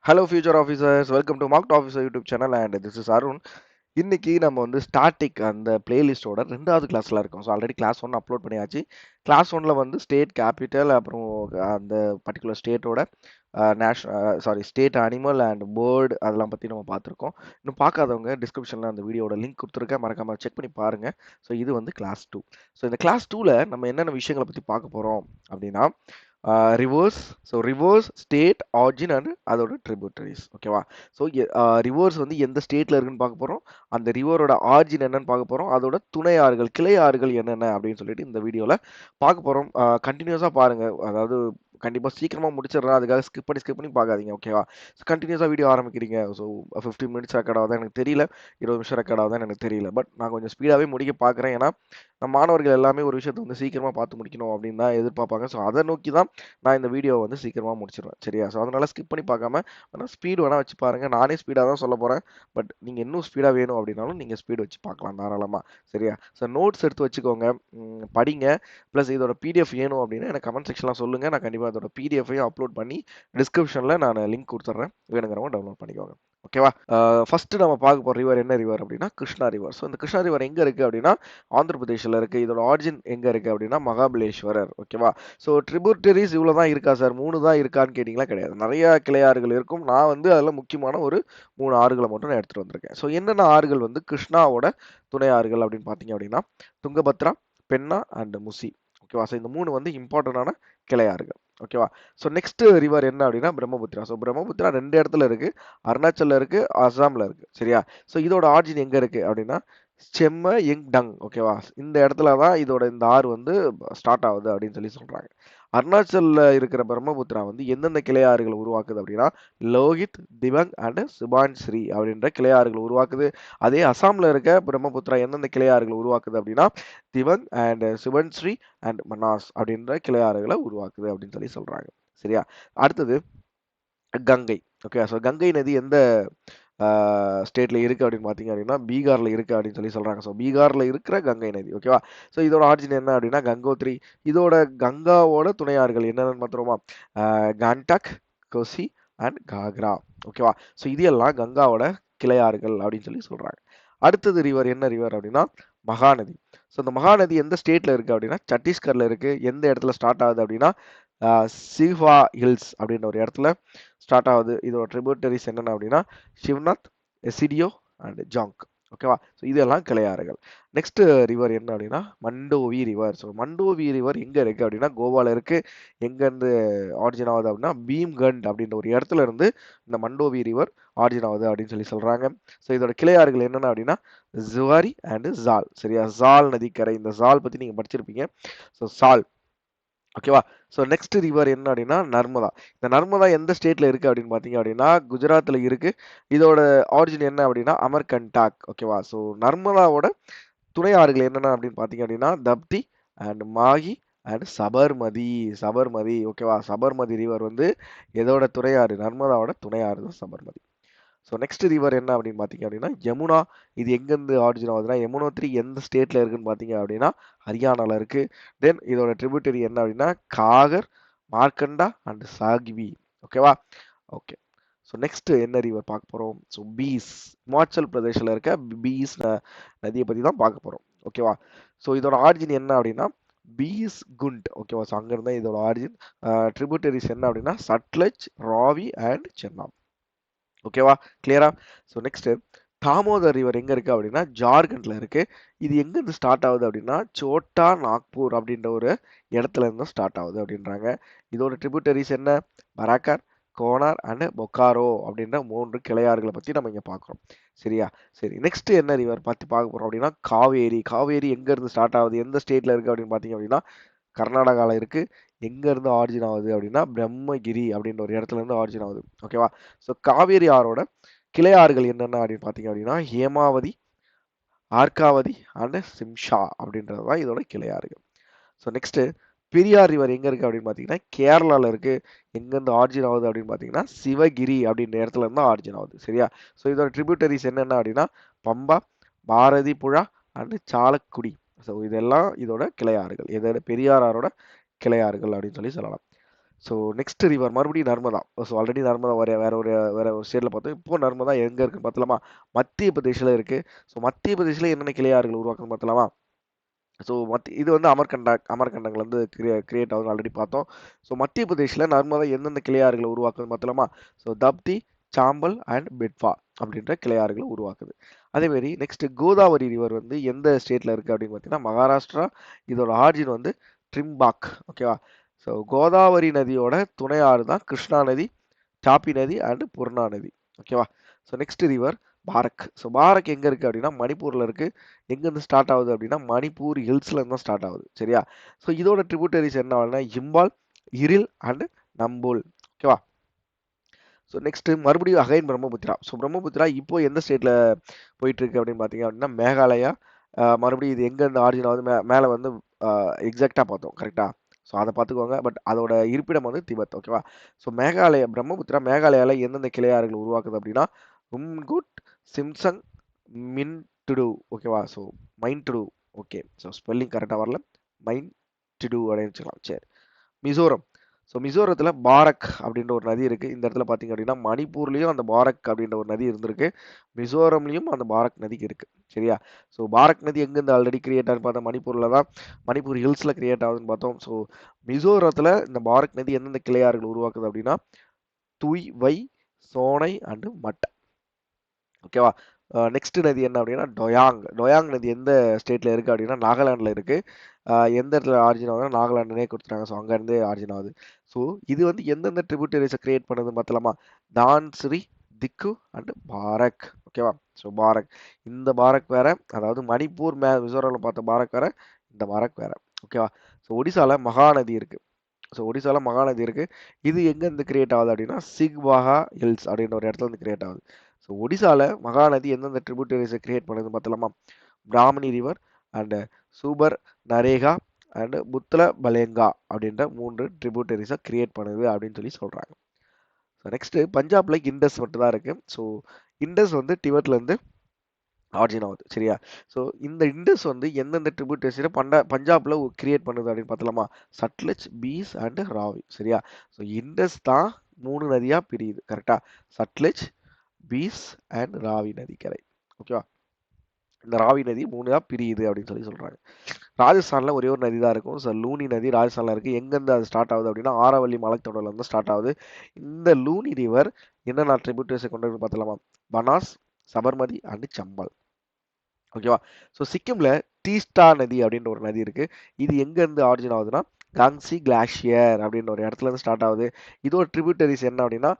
Hello future officers, welcome to marked officer YouTube channel and this is Arun. இன்னைக்கு நம்ம வந்து static அந்த பிளேலிஸ்ட்டோட 2வது கிளாஸ்ல இருக்கோம். ஸோ ஆல்ரெடி கிளாஸ் 1 அப்லோட் பண்ணியாச்சு. கிளாஸ் 1ல வந்து ஸ்டேட் கேபிட்டல் அப்புறம் அந்த பர்ட்டிகுலர் ஸ்டேட்டோட ஸ்டேட் அனிமல் அண்ட் பேர்ட் அதெல்லாம் பத்தி நம்ம பார்த்துருக்கோம். இன்னும் பார்க்காதவங்க டிஸ்கிரிப்ஷன்ல அந்த வீடியோட லிங்க் குடுத்துருக்கேன். மறக்காம செக் பண்ணி பாருங்க. ஸோ இது வந்து கிளாஸ் 2. ஸோ இந்த கிளாஸ் 2ல நம்ம என்னென்ன விஷயங்கள பத்தி பார்க்க போறோம் அப்படின்னா, reverse. So reverse, state, origin and அதோட ட்ரிபியூட்டரிஸ். ஓகேவா? ஸோ ரிவர்ஸ் வந்து எந்த ஸ்டேட்ல இருக்குன்னு பார்க்க போறோம். அந்த ரிவரோட ஆரிஜின் என்னன்னு பார்க்க போறோம். அதோட துணை ஆறுகள், கிளை ஆறுகள் என்னென்ன அப்படின்னு சொல்லிட்டு இந்த வீடியோல பார்க்க போறோம். கன்டினியூஸா பாருங்க. அதாவது கண்டிப்பா சீக்கிரமா முடிச்சிடுறேன். அதுக்காக ஸ்கிப் பண்ணி பார்க்காதீங்க. ஓகேவா? கன்டினியூஸா வீடியோ ஆரம்பிக்கிறீங்க. ஸோ 15 மினிட்ஸ் ரெக்கார்ட் ஆகுதா எனக்கு தெரியல. 20 நிமிஷம் ரெக்கார்ட் ஆகுதான்னு எனக்கு தெரியல. பட் நான் கொஞ்சம் ஸ்பீடாவே முடிக்க பார்க்குறேன். ஏன்னா நம்ம மாணவர்கள் எல்லாமே ஒரு விஷயத்த வந்து சீக்கிரமா பார்த்து முடிக்கணும் அப்படின்னு தான் எதிர்பார்ப்பாங்க. ஸோ அதை நோக்கி தான் நான் இந்த வீடியோவை வந்து சீக்கிரமா முடிச்சிருவேன். சரியா? ஸோ அதனால ஸ்கிப் பண்ணி பார்க்காம வேணா ஸ்பீடு வேணா வச்சு பாருங்க. நானே ஸ்பீடா தான் சொல்லப் போறேன். பட் நீங்க இன்னும் ஸ்பீடா வேணும் அப்படின்னாலும் நீங்க ஸ்பீடு வச்சு பார்க்கலாம் தாராளமா. சரியா? ஸோ நோட்ஸ் எடுத்து வச்சுக்கோங்க. படிங்க. ப்ளஸ் இதோட பிடிஎஃப் வேணும் அப்படின்னா எனக்கு கமெண்ட் செக்ஷன்ல சொல்லுங்க. நான் கண்டிப்பா அதோட பிடிஎஃப்பையும் அப்லோட் பண்ணி டிஸ்கிரிப்ஷன்ல நான் லிங்க் கொடுத்துட்றேன். வேணுங்கிறவங்க டவுன்லோட் பண்ணிக்கோங்க. ஓகேவா? ஃபர்ஸ்ட் நம்ம பார்க்க போற ரிவர் என்ன ரிவர் அப்படின்னா கிருஷ்ணா ரிவர். ஸோ இந்த கிருஷ்ணா ரிவர் எங்க இருக்கு அப்படின்னா ஆந்திர பிரதேஷ்ல இருக்கு. இதோட ஆரிஜின் எங்க இருக்கு அப்படின்னா மகாபலேஸ்வரர். ஓகேவா? ஸோ ட்ரிபியூட்டரிஸ் இவ்வளோ தான் இருக்கா சார்? 3 தான் இருக்கான்னு கேட்டிங்களா? கிடையாது. நிறைய கிளை ஆறுகள் இருக்கும். நான் வந்து அதில முக்கியமான ஒரு 3 ஆறுகள மட்டும் நான் எடுத்துட்டு வந்திருக்கேன். ஸோ என்னென்ன ஆறுகள் வந்து கிருஷ்ணாவோட துணை ஆறுகள் அப்படின்னு பார்த்தீங்க அப்படின்னா, துங்கபத்ரா, பென்னா அண்ட் முசி. ஓகேவா? ஸோ இந்த 3 வந்து இம்பார்ட்டன்டான கிளை ஆறுகள். ஓகேவா? ஸோ நெக்ஸ்ட் ரிவர் என்ன அப்படின்னா பிரம்மபுத்திரா. ஸோ பிரம்மபுத்திரா 2 இடத்துல இருக்கு. அருணாச்சல்ல இருக்கு, அஸ்ஸாம்ல இருக்கு. சரியா? ஸோ இதோட ஆரிஜின் எங்க இருக்கு அப்படின்னா செம்ம யங் டங். ஓகேவா? இந்த இடத்துல தான் இதோட இந்த ஆறு வந்து ஸ்டார்ட் ஆகுது அப்படின்னு சொல்லி சொல்றாங்க. அருணாச்சல்ல இருக்கிற பிரம்மபுத்திரா வந்து எந்தெந்த கிளை ஆறுகளை உருவாக்குது அப்படின்னா லோஹித், திவங் அண்ட் சுபான்ஸ்ரீ அப்படின்ற கிளை ஆறுகளை உருவாக்குது. அதே அசாம்ல இருக்க பிரம்மபுத்திரா எந்தெந்த கிளை ஆறுகளை உருவாக்குது அப்படின்னா திவங் அண்ட் சுபன்ஸ்ரீ அண்ட் மனாஸ் அப்படின்ற கிளை ஆறுகளை உருவாக்குது அப்படின்னு சொல்லி சொல்றாங்க. சரியா? அடுத்தது கங்கை. ஓகே. ஸோ கங்கை நதி எந்த ஸ்டேட்ல இருக்கு அப்படின்னு பார்த்தீங்க அப்படின்னா, பீகார்ல இருக்கு அப்படின்னு சொல்லி சொல்றாங்க. ஸோ பீகார்ல இருக்கிற கங்கை நதி. ஓகேவா? ஸோ இதோட ஆரிஜின் என்ன அப்படின்னா கங்கோத்ரி. இதோட கங்காவோட துணையாறுகள் என்னென்னு பார்த்துருவோமா? கான்டாக், கோசி அண்ட் காக்ரா. ஓகேவா? ஸோ இது எல்லாம் கங்காவோட கிளையாறுகள் அப்படின்னு சொல்லி சொல்றாங்க. அடுத்தது ரிவர் என்ன ரிவர் அப்படின்னா மகாநதி. ஸோ இந்த மகாநதி எந்த ஸ்டேட்ல இருக்கு அப்படின்னா சத்தீஸ்கர்ல இருக்கு. எந்த இடத்துல ஸ்டார்ட் ஆகுது அப்படின்னா சிஹ்வா ஹில்ஸ் அப்படின்ற ஒரு இடத்துல ஸ்டார்ட் ஆகுது. இதோட ட்ரிபியூட்டரிஸ் என்னென்ன அப்படின்னா சிவ்நாத், எசிடியோ அண்ட் ஜாங்க். ஓகேவா? ஸோ இதெல்லாம் கிளையாறுகள். நெக்ஸ்ட் ரிவர் என்ன அப்படின்னா Mandovi river. So Mandovi river எங்க இருக்கு அப்படின்னா கோவால இருக்கு. எங்க இருந்து ஆரிஜின் ஆகுது அப்படின்னா பீம்கண்ட் அப்படின்ற ஒரு இடத்துல இருந்து இந்த மண்டோவி ரிவர் ஆரிஜின் ஆகுது அப்படின்னு சொல்லி சொல்றாங்க. ஸோ இதோட கிளையாறுகள் என்னென்ன அப்படின்னா ஜுவாரி அண்ட் ஜால். சரியா? ஜால் நதிக்கரை. இந்த ஜால் பத்தி நீங்க படிச்சிருப்பீங்க. ஸோ சால். ஓகேவா? ஸோ நெக்ஸ்ட் ரிவர் என்ன அப்படின்னா நர்மதா. இந்த நர்மதா எந்த ஸ்டேட்ல இருக்கு அப்படின்னு பார்த்தீங்க அப்படின்னா குஜராத்ல இருக்கு. இதோட ஆரிஜின் என்ன அப்படின்னா அமர்கண்டாக். ஓகேவா? ஸோ நர்மதாவோட துணை ஆறுகள் என்னென்ன அப்படின்னு பார்த்தீங்க அப்படின்னா தப்தி அண்ட் மாகி அண்ட் சபர்மதி. சபர்மதி. ஓகேவா? சபர்மதி ரிவர் வந்து எதோட துணை ஆறு? நர்மதாவோட துணை ஆறு தான் சபர்மதி. ஸோ நெக்ஸ்ட் ரிவர் என்ன அப்படின்னு பார்த்தீங்க அப்படின்னா யமுனா. இது எங்கேருந்து ஆரிஜின் ஆகுதுன்னா யமுனோத்ரி எந்த ஸ்டேட்ல இருக்குன்னு பார்த்தீங்க அப்படின்னா ஹரியானால இருக்கு. தென் இதோட ட்ரிபியூட்டரி என்ன அப்படின்னா காகர், மார்க்கண்டா அண்ட் சாகிவி. ஓகேவா? ஓகே. ஸோ நெக்ஸ்ட் என்ன ரிவர் பார்க்க போறோம்? So piece. இமாச்சல் பிரதேஷ்ல இருக்க பீஸ் நதியை பத்தி தான் பார்க்க போறோம். ஓகேவா? ஸோ இதோட ஆரிஜின் என்ன அப்படின்னா பீஸ் குண்ட். ஓகேவா? ஸோ அங்கிருந்தா இதோட ஆரிஜின். ட்ரிபியூட்டரிஸ் என்ன அப்படின்னா சட்லஜ், ராவி அண்ட் சென்னாப். ஓகேவா? கிளியரா? ஸோ நெக்ஸ்ட் தாமோதர் ரிவர் எங்க இருக்கு அப்படின்னா ஜார்க்கண்ட்ல இருக்கு. இது எங்க இருந்து ஸ்டார்ட் ஆகுது அப்படின்னா சோட்டா நாக்பூர் அப்படின்ற ஒரு இடத்துல இருந்து ஸ்டார்ட் ஆகுது அப்படின்றாங்க. இதோட ட்ரிபியூட்டரிஸ் என்ன பராக்கர், கோனார் அண்ட் பொக்காரோ அப்படின்ற 3 கிளையாறுகளை பத்தி நம்ம இங்க பார்க்குறோம். சரியா? சரி. நெக்ஸ்ட் என்ன ரிவர் பத்தி பார்க்க போறோம் அப்படின்னா காவேரி. காவேரி எங்க இருந்து ஸ்டார்ட் ஆகுது? எந்த ஸ்டேட்ல இருக்கு அப்படின்னு பார்த்தீங்க அப்படின்னா கர்நாடகால இருக்கு. எங்க இருந்து ஆரிஜின் ஆகுது அப்படின்னா பிரம்மகிரி அப்படின்ற ஒரு இடத்துல இருந்து ஆரிஜின் ஆகுது. ஓகேவா? ஸோ காவேரி ஆறோட கிளை ஆறுகள் என்னென்ன அப்படின்னு பார்த்தீங்க அப்படின்னா ஹேமாவதி, ஆர்காவதி அண்ட் சிம்ஷா அப்படின்றது தான் இதோட கிளை ஆறுகள். ஸோ நெக்ஸ்ட் பெரியார் ரிவர் எங்க இருக்கு அப்படின்னு பார்த்தீங்கன்னா கேரளால இருக்கு. எங்க இருந்து ஆரிஜின் ஆகுது அப்படின்னு பார்த்தீங்கன்னா சிவகிரி அப்படின்ற இடத்துல இருந்து ஆரிஜின் ஆகுது. சரியா? ஸோ இதோட ட்ரிபியூட்டரிஸ் என்னென்ன அப்படின்னா பம்பா, பாரதி புழா அண்ட் சாலக்குடி. ஸோ இதெல்லாம் இதோட கிளை ஆறுகள். இதோட பெரியார் ஆறோட கிளை ஆறுகள் அப்படின்னு சொல்லி சொல்லலாம். ஸோ நெக்ஸ்ட் ரிவர் மறுபடியும் நர்மதா. ஸோ ஆல்ரெடி நர்மதா வேற ஒரு ஸ்டேட்ல பார்த்தோம். இப்போ நர்மதா எங்க இருக்குன்னு பார்த்தலாமா? மத்திய பிரதேஷ்ல இருக்கு. ஸோ மத்திய பிரதேஷ்ல என்னென்ன கிளை ஆறுகள் உருவாக்குன்னு பார்த்தலாமா? ஸோ இது வந்து அமர்கண்டங்கள் வந்து கிரியேட் ஆகுதுன்னு ஆல்ரெடி பார்த்தோம். ஸோ மத்திய பிரதேஷ்ல நர்மதா எந்தெந்த கிளை ஆறுகளை உருவாக்குதுன்னு பார்த்தலாமா? ஸோ தப்தி, சாம்பல் அண்ட் பெட்வா அப்படின்ற கிளை ஆறுகளை உருவாக்குது. அதே மாதிரி நெக்ஸ்ட் கோதாவரி ரிவர் வந்து எந்த ஸ்டேட்ல இருக்கு அப்படின்னு பார்த்தீங்கன்னா மகாராஷ்டிரா. இதோட ஆரிஜின் வந்து ட்ரிம்பாக். ஓகேவா? ஸோ கோதாவரி நதியோட துணை ஆறு தான் கிருஷ்ணா நதி, தாப்பி நதி அண்ட் பூர்ணா நதி. ஓகேவா? So next river Barak. So Barak எங்க இருக்கு அப்படின்னா மணிப்பூர்ல இருக்கு. எங்க இருந்து ஸ்டார்ட் ஆகுது அப்படின்னா மணிப்பூர் ஹில்ஸ்ல இருந்து தான் ஸ்டார்ட் ஆகுது. சரியா? ஸோ இதோட ட்ரிபியூட்டரிஸ் என்ன ஆகுதுன்னா இம்பால், இரில் அண்ட் நம்போல். ஓகேவா? ஸோ நெக்ஸ்ட் மறுபடியும் அகைன் பிரம்மபுத்திரா. ஸோ பிரம்மபுத்திரா இப்போ எந்த ஸ்டேட்ல போயிட்டு இருக்கு அப்படின்னு பார்த்தீங்க அப்படின்னா மேகாலயா. மறுபடியும் இது எங்க இருந்து ஆரிஜின் ஆகுது மேலே வந்து எக்ஸாக்டா பார்த்தோம் கரெக்டா? ஸோ அதை பார்த்துக்கோங்க. பட் அதோட இருப்பிடம் வந்து திபெத். ஓகேவா? ஸோ மேகாலயா பிரம்மபுத்திரா மேகாலயால எந்தெந்த கிளையாறுகள் உருவாக்குது அப்படின்னா உம்குட், சிம்சங், மின் டுடு. ஓகேவா? ஸோ மைன் டுடு. ஓகே. ஸோ ஸ்பெல்லிங் கரெக்டாக வரல. மைன் டுடு அப்படின்னு வச்சுக்கலாம். சரி. மிசோரம். ஸோ மிசோரத்தில் பாரக் அப்படின்ற ஒரு நதி இருக்குது. இந்த இடத்துல பார்த்தீங்க அப்படின்னா மணிப்பூர்லேயும் அந்த பாரக் அப்படின்ற ஒரு நதி இருந்திருக்கு. மிசோரம்லேயும் அந்த பாரக் நதி இருக்குது. சரியா? ஸோ பாரக் நதி எங்கேருந்து ஆல்ரெடி கிரியேட் ஆகுதுன்னு பார்த்தா மணிப்பூரில் தான். மணிப்பூர் ஹில்ஸில் கிரியேட் ஆகுதுன்னு பார்த்தோம். ஸோ மிசோரத்தில் இந்த பாரக் நதி எந்தெந்த கிளையாறுகள் உருவாக்குது அப்படின்னா துய், வை, சோனை அண்டு மட். ஓகேவா? நெக்ஸ்ட் நதி என்ன அப்படின்னா டொயாங். டொயாங் நதி எந்த ஸ்டேட்ல இருக்கு அப்படின்னா நாகாலாண்டில் இருக்கு. எந்த இடத்துல ஆரிஜின் ஆகுதுன்னா நாகாலாண்டுனே கொடுத்துட்டாங்க. ஸோ அங்கேருந்து ஆரிஜின் ஆகுது. ஸோ இது வந்து எந்தெந்த ட்ரிபியூட்டரிஸை கிரியேட் பண்ணுதுன்னு பார்த்தலாமா? தான், ஸ்ரீ, திக்கு அண்ட் பாரக். ஓகேவா? ஸோ பாரக். இந்த பாரக் வேற, அதாவது மணிப்பூர் மிசோரம்ல பார்த்த பாரக் வேற, இந்த பாரக் வேற. ஓகேவா? ஸோ ஒடிசால மகாநதி இருக்கு. ஸோ ஒடிசால மகாநதி இருக்கு. இது எங்கேருந்து கிரியேட் ஆகுது அப்படின்னா சிக்வாஹா ஹில்ஸ் அப்படின்ற ஒரு இடத்துல இருந்து கிரியேட் ஆகுது. ஸோ ஒடிசால மகாநதி எந்தெந்த ட்ரிபியூட்டரிஸை கிரியேட் பண்ணுதுன்னு பார்த்தலாமா? Brahmani river and Subarnarekha and Budhabalanga அப்படின்ற 3 ட்ரிபியூட்டரிஸை கிரியேட் பண்ணுது அப்படின்னு சொல்லி சொல்றாங்க. ஸோ நெக்ஸ்ட் பஞ்சாப்ல இண்டஸ் மட்டும் தான் இருக்கு. ஸோ இண்டஸ் வந்து டிபெட்ல இருந்து ஆரிஜின் ஆகுது. சரியா? ஸோ இந்த இண்டஸ் வந்து எந்தெந்த ட்ரிபியூட்டரிஸை பஞ்சாப்ல கிரியேட் பண்ணுது அப்படின்னு பார்த்தலாமா? சட்லஜ், பீஸ் அண்ட் ராவி. சரியா? ஸோ இண்டஸ் தான் 3 நதியா பிரியுது. கரெக்டா? சட்லஜ், பீஸ் அண்ட் ராவி நதிக்கரை. ஓகேவா? இந்த ராவி நதி 3 பிரியுது அப்படின்னு சொல்லி சொல்றாங்க. ராஜஸ்தான்ல ஒரே ஒரு நதி தான் இருக்கும். ஸோ லூனி நதி ராஜஸ்தான்ல இருக்கு. எங்கேருந்து அது ஸ்டார்ட் ஆகுது அப்படின்னா ஆரவல்லி மலைத்தொடர்ல இருந்து ஸ்டார்ட் ஆகுது. இந்த லூனி ரிவர் என்னென்ன ட்ரிபியூட்டரிஸை கொண்டு வந்து பார்த்தலாமா? பனாஸ், சபர்மதி அண்ட் சம்பல். ஓகேவா? ஸோ சிக்கிம்ல டீஸ்டா நதி அப்படின்ற ஒரு நதி இருக்கு. இது எங்க இருந்து ஆரிஜின் ஆகுதுன்னா காங்சி கிளாஷியர் அப்படின்ற ஒரு இடத்துல இருந்து ஸ்டார்ட் ஆகுது. இதோட ட்ரிபியூட்டரிஸ் என்ன அப்படின்னா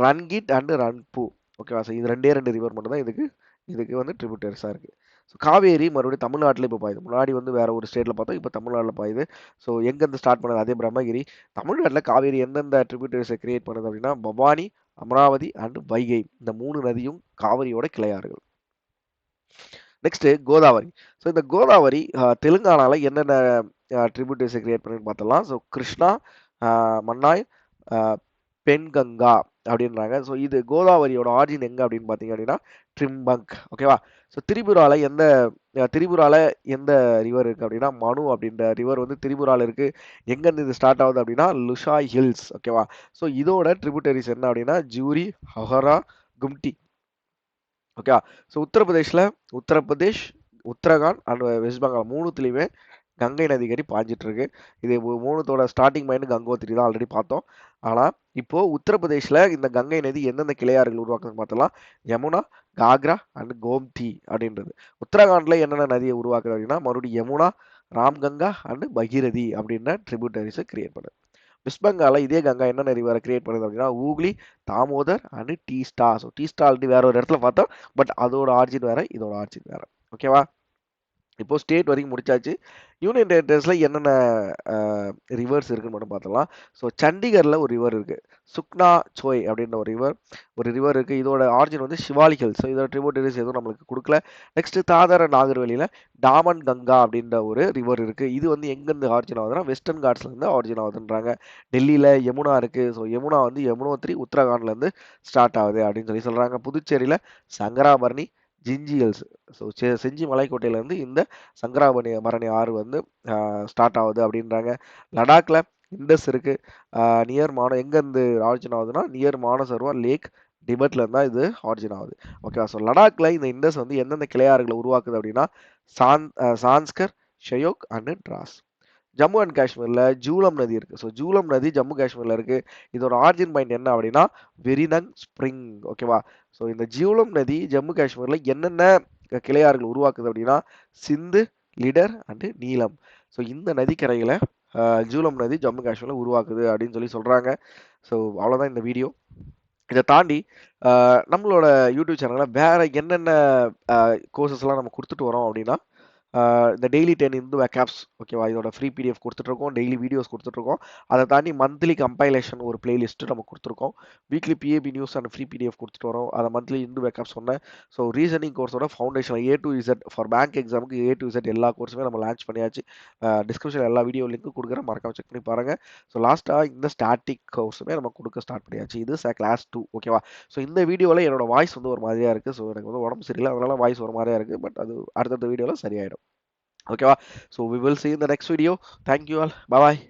ரன்கிட் அண்ட் ரன்பு. ஓகேவா? ஸோ இது ரெண்டு ரிவர் மட்டும் தான் இதுக்கு இதுக்கு வந்து ட்ரிபியூட்டரிஸா இருக்கு. ஸோ காவேரி மறுபடியும் தமிழ்நாட்டில் இப்போ பாயுது. முன்னாடி வந்து வேற ஒரு ஸ்டேட்ல பார்த்தோம். இப்போ தமிழ்நாட்டில் பாயுது. ஸோ எங்கேருந்து ஸ்டார்ட் பண்ணது அதே பிரம்மகிரி. தமிழ்நாட்டில் காவேரி எந்தெந்த ட்ரிபியூட்டரிஸை கிரியேட் பண்ணுது அப்படின்னா பவானி, அமராவதி அண்ட் வைகை. இந்த 3 நதியும் காவிரியோட கிளையாறுகள். நெக்ஸ்ட் கோதாவரி. ஸோ இந்த கோதாவரி தெலுங்கானால என்னென்ன ட்ரிபியூட்டரிஸை கிரியேட் பண்ணுன்னு பார்த்தலாம். ஸோ கிருஷ்ணா, மன்னாய், பென்கங்கா அப்படின்றாங்க. ஸோ இது கோதாவரியோட ஆரிஜின் எங்க அப்படின்னு பார்த்தீங்க அப்படின்னா ட்ரிம்பங்க். ஓகேவா? ஸோ திரிபுரால எந்த ரிவர் இருக்கு அப்படின்னா மனு அப்படின்ற ரிவர் வந்து திரிபுரால இருக்கு. எங்கேருந்து இது ஸ்டார்ட் ஆகுது அப்படின்னா லுஷாய் ஹில்ஸ். ஓகேவா? ஸோ இதோட ட்ரிபியூட்டரிஸ் என்ன அப்படின்னா ஜூரி, ஹொஹரா, Gumti. Okay. So Uttar Pradesh, Uttarakhand and West Bengal 3த்துலையுமே கங்கை நதிக்கரை பாய்ஞ்சிட்டு இருக்கு. இது 3த்தோட ஸ்டார்டிங் பாயிண்ட் கங்கோத்திரி தான் ஆல்ரெடி பார்த்தோம். ஆனால் இப்போ உத்தரப்பிரதேஷ்ல இந்த கங்கை நதி எந்தெந்த கிளையாறுகள் உருவாக்குதுன்னு பார்த்தலாம். யமுனா, காக்ரா அண்ட் கோம்தி அப்படின்றது. உத்தரகாண்ட்ல என்னென்ன நதியை உருவாக்குது அப்படின்னா மறுபடியும் யமுனா, ராம்கங்கா அண்ட் பகீரதி அப்படின்ற ட்ரிபியூட்டரிஸை கிரியேட் பண்ணுது. வெஸ்ட் பெங்கால்ல இதே கங்கா என்ன ரிவரை கிரியேட் பண்ணுது அப்படின்னா Hooghly, Damodar and Teesta. So Teesta already வேற ஒரு இடத்துல பார்த்தோம். பட் அதோட ஆர்ஜின் வேற, இதோட ஆர்ஜின் வேற. ஓகேவா? இப்போ ஸ்டேட் வரைக்கும் முடிச்சாச்சு. யூனியன் டெரிட்டரிஸ்ல என்னென்ன ரிவர்ஸ் இருக்குன்னு மட்டும் பார்த்தலாம். ஸோ சண்டிகர்ல ஒரு ரிவர் இருக்கு. சுக்னா சோய் அப்படின்ற ஒரு ரிவர் இருக்கு. இதோட ஆரிஜின் வந்து சிவாலிக் ஹில்ஸ். ஸோ இதோட ட்ரிபியூட்டரிஸ் எதுவும் நம்மளுக்கு கொடுக்கல. நெக்ஸ்ட் தாதர நாகர்வெளியில டாமன் கங்கா அப்படின்ற ஒரு ரிவர் இருக்கு. இது வந்து எங்கேருந்து ஆரிஜின் ஆகுதுன்னா வெஸ்டர்ன் காட்ஸ்ல இருந்து ஆரிஜின் ஆகுதுன்றாங்க. டெல்லியில யமுனா இருக்கு. ஸோ யமுனா வந்து யமுனோத்ரி உத்தரகாண்ட்ல இருந்து ஸ்டார்ட் ஆகுது அப்படின்னு சொல்லி சொல்றாங்க. புதுச்சேரியில சங்கராபரணி, ஜிஞ்சி ஹில்ஸ். ஸோ செஞ்சி மலைக்கோட்டையில இருந்து இந்த சங்கராபரணி ஆறு வந்து ஸ்டார்ட் ஆகுது அப்படின்றாங்க. லடாக்ல இண்டஸ் இருக்கு. நியர் எங்க இருந்து ஆரிஜின் ஆகுதுன்னா நியர் மானசரோவர் லேக் டிபெட்ல இருந்தா இது ஆரிஜின் ஆகுது. ஓகேவா? ஸோ லடாக்ல இந்த இண்டஸ் வந்து எந்தெந்த கிளையாறுகளை உருவாக்குது அப்படின்னா சான்ஸ்கர், ஷெயோக் அண்ட் டிராஸ். ஜம்மு அண்ட் காஷ்மீர்ல ஜூலம் நதி இருக்கு. ஸோ ஜூலம் நதி ஜம்மு காஷ்மீர்ல இருக்கு. இதோட ஆரிஜின் பாயிண்ட் என்ன அப்படின்னா வெரினங் ஸ்ப்ரிங். ஓகேவா? ஸோ இந்த ஜூலம் நதி ஜம்மு காஷ்மீர்ல என்னென்ன கிளையாறுகள் உருவாக்குது அப்படின்னா சிந்து, லிடர் அண்ட் நீலம். ஸோ இந்த நதிக்கரைகளை ஜூலம் நதி ஜம்மு காஷ்மீர்ல உருவாக்குது அப்படின்னு சொல்லி சொல்றாங்க. ஸோ அவ்வளோதான் இந்த வீடியோ. இதை தாண்டி நம்மளோட யூடியூப் சேனலில் வேற என்னென்ன கோர்சஸ்லாம் நம்ம கொடுத்துட்டு வரோம் அப்படின்னா இந்த டெய்லி 10 இந்து வேக்காப்ஸ். ஓகேவா? இதோட ஃப்ரீ பிடிஎஃப் கொடுத்துட்ருக்கோம், டெய்லி வீடியோஸ் கொடுத்துட்ருக்கோம். அதை தாண்டி மந்த்லி கம்பைலேஷன் ஒரு பிளேலிஸ்ட்டு நம்ம கொடுத்துருக்கோம். Weekly PIB news and free PDF கொடுத்துட்டு வரோம். அதை மந்த்லி இந்து வேக்காப் சொன்னேன். ஸோ ரீசனிங் கோர்ஸோட foundation A to Z for bank எக்ஸாமுக்கு ஏ டு இசட் எல்லா கோர்ஸுமே நம்ம லான்ச் பண்ணியாச்சு. டிஸ்கிரிப்ஷன் எல்லா வீடியோ லிங்க் கொடுக்குறேன், மறக்காம செக் பண்ணி பாருங்க. ஸோ லாஸ்ட்டாக இந்த ஸ்டாட்டிக் கோர்ஸுமே நம்ம கொடுக்க ஸ்டார்ட் பண்ணியாச்சு. இது கிளாஸ் 2. ஓகேவா? ஸோ இந்த வீடியோவில் என்னோட வாய்ஸ் வந்து ஒரு மாதிரியா இருக்குது. ஸோ எனக்கு வந்து உடம்பு சரியில்லை, அதனால வாய்ஸ் ஒரு மாதிரியா இருக்குது. பட் அது அடுத்தடுத்த வீடியோவில் சரியாயிடும். Okay, so we will see you in the next video. Thank you all. Bye bye.